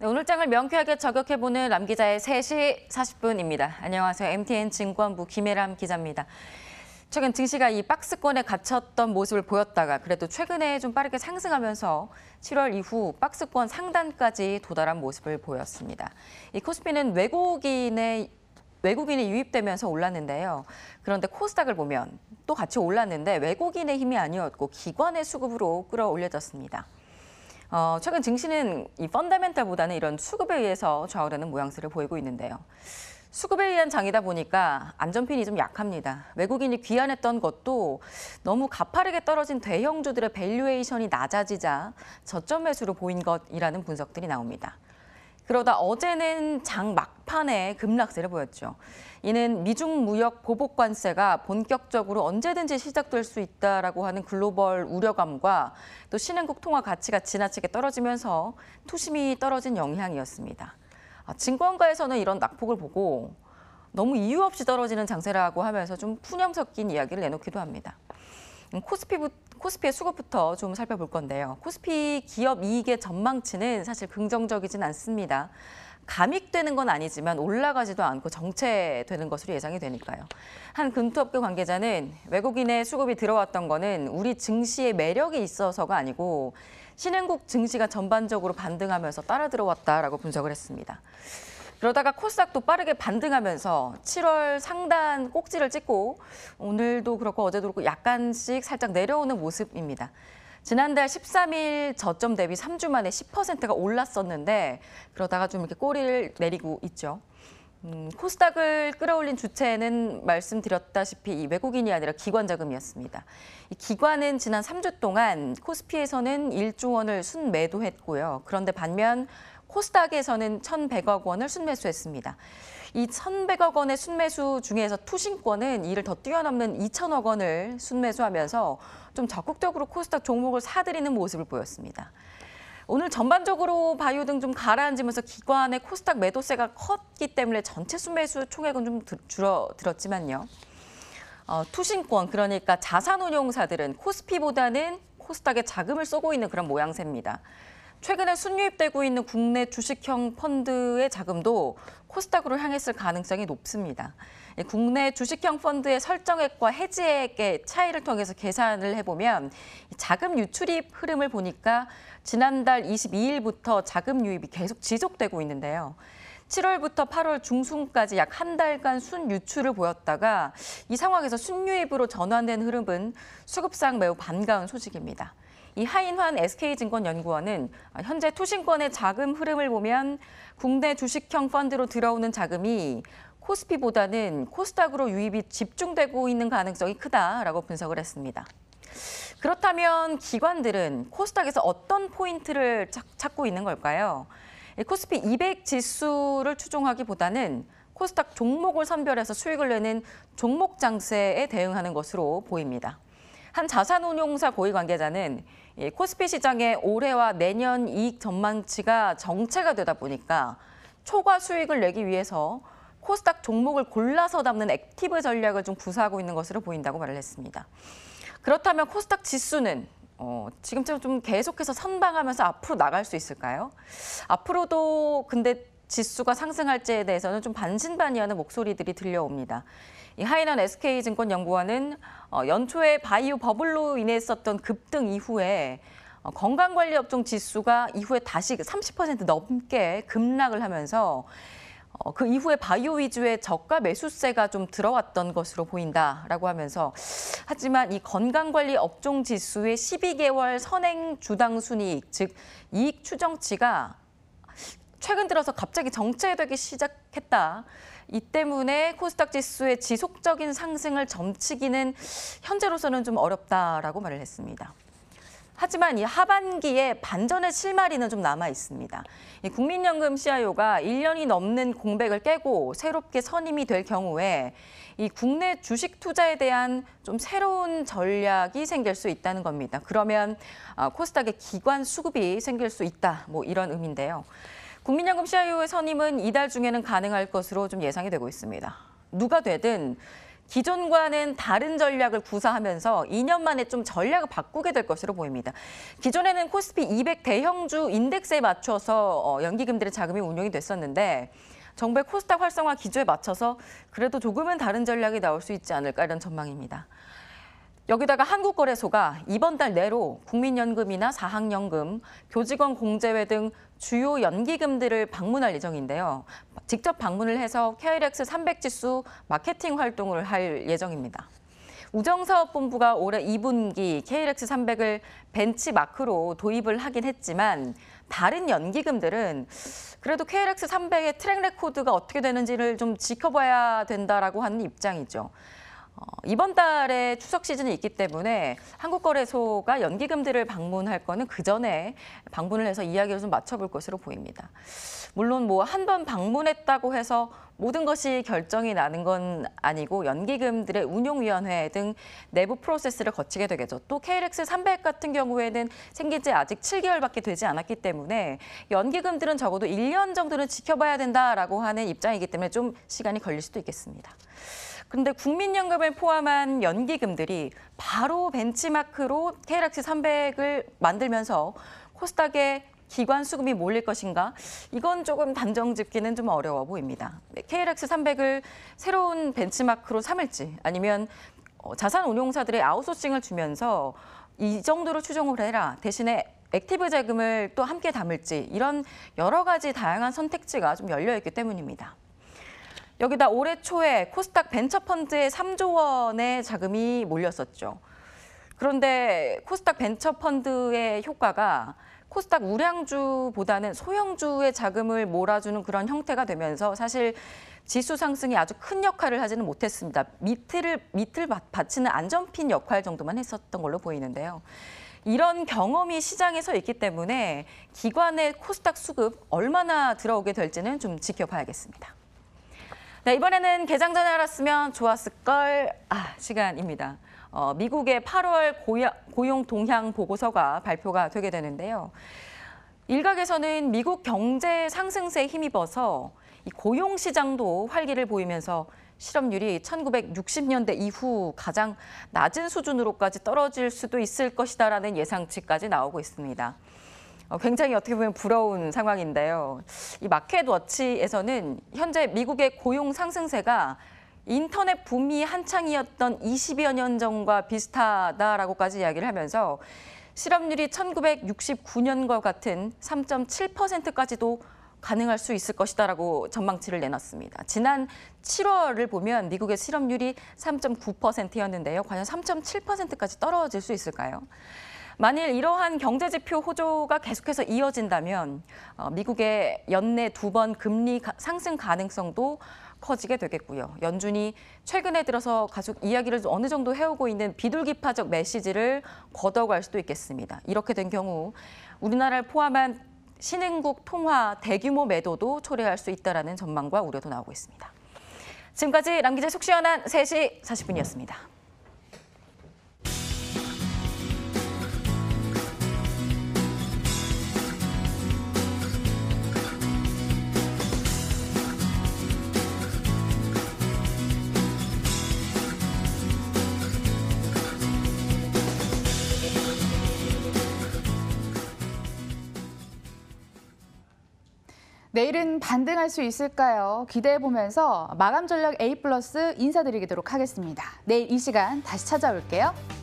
네, 오늘 장을 명쾌하게 저격해보는 람 기자의 3시 40분입니다. 안녕하세요. MTN 증권부 김혜람 기자입니다. 최근 증시가 이 박스권에 갇혔던 모습을 보였다가 그래도 최근에 좀 빠르게 상승하면서 7월 이후 박스권 상단까지 도달한 모습을 보였습니다. 이 코스피는 외국인이 유입되면서 올랐는데요. 그런데 코스닥을 보면 또 같이 올랐는데 외국인의 힘이 아니었고 기관의 수급으로 끌어올려졌습니다. 최근 증시는 이 펀더멘탈보다는 이런 수급에 의해서 좌우되는 모양새를 보이고 있는데요. 수급에 의한 장이다 보니까 안전핀이 좀 약합니다. 외국인이 귀환했던 것도 너무 가파르게 떨어진 대형주들의 밸류에이션이 낮아지자 저점 매수로 보인 것이라는 분석들이 나옵니다. 그러다 어제는 장 막판에 급락세를 보였죠. 이는 미중 무역 보복 관세가 본격적으로 언제든지 시작될 수 있다라고 하는 글로벌 우려감과 또 신흥국 통화 가치가 지나치게 떨어지면서 투심이 떨어진 영향이었습니다. 증권가에서는 이런 낙폭을 보고 너무 이유 없이 떨어지는 장세라고 하면서 좀 푸념 섞인 이야기를 내놓기도 합니다. 코스피의 수급부터 좀 살펴볼 건데요. 코스피 기업 이익의 전망치는 사실 긍정적이진 않습니다. 감익되는 건 아니지만 올라가지도 않고 정체되는 것으로 예상이 되니까요. 한 금투업계 관계자는 외국인의 수급이 들어왔던 거는 우리 증시의 매력이 있어서가 아니고 신흥국 증시가 전반적으로 반등하면서 따라 들어왔다라고 분석을 했습니다. 그러다가 코스닥도 빠르게 반등하면서 7월 상단 꼭지를 찍고 오늘도 그렇고 어제도 그렇고 약간씩 살짝 내려오는 모습입니다. 지난달 13일 저점 대비 3주 만에 10%가 올랐었는데 그러다가 좀 이렇게 꼬리를 내리고 있죠. 코스닥을 끌어올린 주체는 말씀드렸다시피 이 외국인이 아니라 기관 자금이었습니다. 이 기관은 지난 3주 동안 코스피에서는 1조 원을 순매도했고요. 그런데 반면 코스닥에서는 1,100억 원을 순매수했습니다. 이 1,100억 원의 순매수 중에서 투신권은 이를 더 뛰어넘는 2,000억 원을 순매수하면서 좀 적극적으로 코스닥 종목을 사들이는 모습을 보였습니다. 오늘 전반적으로 바이오 등 좀 가라앉으면서 기관의 코스닥 매도세가 컸기 때문에 전체 순매수 총액은 좀 줄어들었지만요. 투신권, 그러니까 자산운용사들은 코스피보다는 코스닥에 자금을 쏘고 있는 그런 모양새입니다. 최근에 순유입되고 있는 국내 주식형 펀드의 자금도 코스닥으로 향했을 가능성이 높습니다. 국내 주식형 펀드의 설정액과 해지액의 차이를 통해서 계산을 해보면 자금 유출입 흐름을 보니까 지난달 22일부터 자금 유입이 계속 지속되고 있는데요. 7월부터 8월 중순까지 약 한 달간 순유출을 보였다가 이 상황에서 순유입으로 전환된 흐름은 수급상 매우 반가운 소식입니다. 이 하인환 SK증권연구원은 현재 투신권의 자금 흐름을 보면 국내 주식형 펀드로 들어오는 자금이 코스피보다는 코스닥으로 유입이 집중되고 있는 가능성이 크다라고 분석을 했습니다. 그렇다면 기관들은 코스닥에서 어떤 포인트를 찾고 있는 걸까요? 코스피 200 지수를 추종하기보다는 코스닥 종목을 선별해서 수익을 내는 종목 장세에 대응하는 것으로 보입니다. 한 자산운용사 고위 관계자는 코스피 시장의 올해와 내년 이익 전망치가 정체가 되다 보니까 초과 수익을 내기 위해서 코스닥 종목을 골라서 담는 액티브 전략을 좀 구사하고 있는 것으로 보인다고 말을 했습니다. 그렇다면 코스닥 지수는 지금처럼 좀 계속해서 선방하면서 앞으로 나갈 수 있을까요? 앞으로도 근데 지수가 상승할지에 대해서는 좀 반신반의하는 목소리들이 들려옵니다. 이 하인환 SK증권연구원은 연초에 바이오 버블로 인했었던 급등 이후에 건강관리 업종 지수가 이후에 다시 30% 넘게 급락을 하면서 그 이후에 바이오 위주의 저가 매수세가 좀 들어왔던 것으로 보인다라고 하면서 하지만 이 건강관리 업종 지수의 12개월 선행 주당 순이익, 즉 이익 추정치가 최근 들어서 갑자기 정체되기 시작했다. 이 때문에 코스닥 지수의 지속적인 상승을 점치기는 현재로서는 좀 어렵다라고 말을 했습니다. 하지만 이 하반기에 반전의 실마리는 좀 남아 있습니다. 이 국민연금 CIO가 1년이 넘는 공백을 깨고 새롭게 선임이 될 경우에 이 국내 주식 투자에 대한 좀 새로운 전략이 생길 수 있다는 겁니다. 그러면 코스닥의 기관 수급이 생길 수 있다, 뭐 이런 의미인데요. 국민연금 CIO의 선임은 이달 중에는 가능할 것으로 좀 예상이 되고 있습니다. 누가 되든 기존과는 다른 전략을 구사하면서 2년 만에 좀 전략을 바꾸게 될 것으로 보입니다. 기존에는 코스피 200 대형주 인덱스에 맞춰서 연기금들의 자금이 운용이 됐었는데 정부의 코스닥 활성화 기조에 맞춰서 그래도 조금은 다른 전략이 나올 수 있지 않을까 이런 전망입니다. 여기다가 한국거래소가 이번 달 내로 국민연금이나 사학연금, 교직원 공제회 등 주요 연기금들을 방문할 예정인데요. 직접 방문을 해서 KLX 300 지수 마케팅 활동을 할 예정입니다. 우정사업본부가 올해 2분기 KLX 300을 벤치마크로 도입을 하긴 했지만 다른 연기금들은 그래도 KLX 300의 트랙 레코드가 어떻게 되는지를 좀 지켜봐야 된다라고 하는 입장이죠. 이번 달에 추석 시즌이 있기 때문에 한국거래소가 연기금들을 방문할 거는 그 전에 방문을 해서 이야기를 좀 맞춰볼 것으로 보입니다. 물론 뭐 한 번 방문했다고 해서 모든 것이 결정이 나는 건 아니고 연기금들의 운용위원회 등 내부 프로세스를 거치게 되겠죠. 또 KLX 300 같은 경우에는 생긴 지 아직 7개월밖에 되지 않았기 때문에 연기금들은 적어도 1년 정도는 지켜봐야 된다라고 하는 입장이기 때문에 좀 시간이 걸릴 수도 있겠습니다. 그런데 국민연금을 포함한 연기금들이 바로 벤치마크로 KLX 300을 만들면서 코스닥에 기관 수급이 몰릴 것인가? 이건 조금 단정 짓기는 좀 어려워 보입니다. KLX 300을 새로운 벤치마크로 삼을지 아니면 자산 운용사들의 아웃소싱을 주면서 이 정도로 추정을 해라. 대신에 액티브 자금을 또 함께 담을지 이런 여러 가지 다양한 선택지가 좀 열려 있기 때문입니다. 여기다 올해 초에 코스닥 벤처펀드에 3조 원의 자금이 몰렸었죠. 그런데 코스닥 벤처펀드의 효과가 코스닥 우량주보다는 소형주의 자금을 몰아주는 그런 형태가 되면서 사실 지수 상승이 아주 큰 역할을 하지는 못했습니다. 밑을 받치는 안전핀 역할 정도만 했었던 걸로 보이는데요. 이런 경험이 시장에서 있기 때문에 기관의 코스닥 수급 얼마나 들어오게 될지는 좀 지켜봐야겠습니다. 네, 이번에는 개장 전에 알았으면 좋았을걸 시간입니다. 미국의 8월 고용 동향 보고서가 발표가 되게 되는데요. 일각에서는 미국 경제 상승세에 힘입어서 이 고용 시장도 활기를 보이면서 실업률이 1960년대 이후 가장 낮은 수준으로까지 떨어질 수도 있을 것이다라는 예상치까지 나오고 있습니다. 굉장히 어떻게 보면 부러운 상황인데요. 이 마켓워치에서는 현재 미국의 고용 상승세가 인터넷 붐이 한창이었던 20여 년 전과 비슷하다라고까지 이야기를 하면서 실업률이 1969년과 같은 3.7%까지도 가능할 수 있을 것이다라고 전망치를 내놨습니다. 지난 7월을 보면 미국의 실업률이 3.9%였는데요. 과연 3.7%까지 떨어질 수 있을까요? 만일 이러한 경제지표 호조가 계속해서 이어진다면 미국의 연내 2번 금리 상승 가능성도 커지게 되겠고요. 연준이 최근에 들어서 가족 이야기를 어느 정도 해오고 있는 비둘기파적 메시지를 걷어갈 수도 있겠습니다. 이렇게 된 경우 우리나라를 포함한 신흥국 통화 대규모 매도도 초래할 수 있다는 전망과 우려도 나오고 있습니다. 지금까지 람 기자의 속 시원한 3시 40분이었습니다. 내일은 반등할 수 있을까요? 기대해보면서 마감 전략 A+ 인사드리도록 하겠습니다. 내일 이 시간 다시 찾아올게요.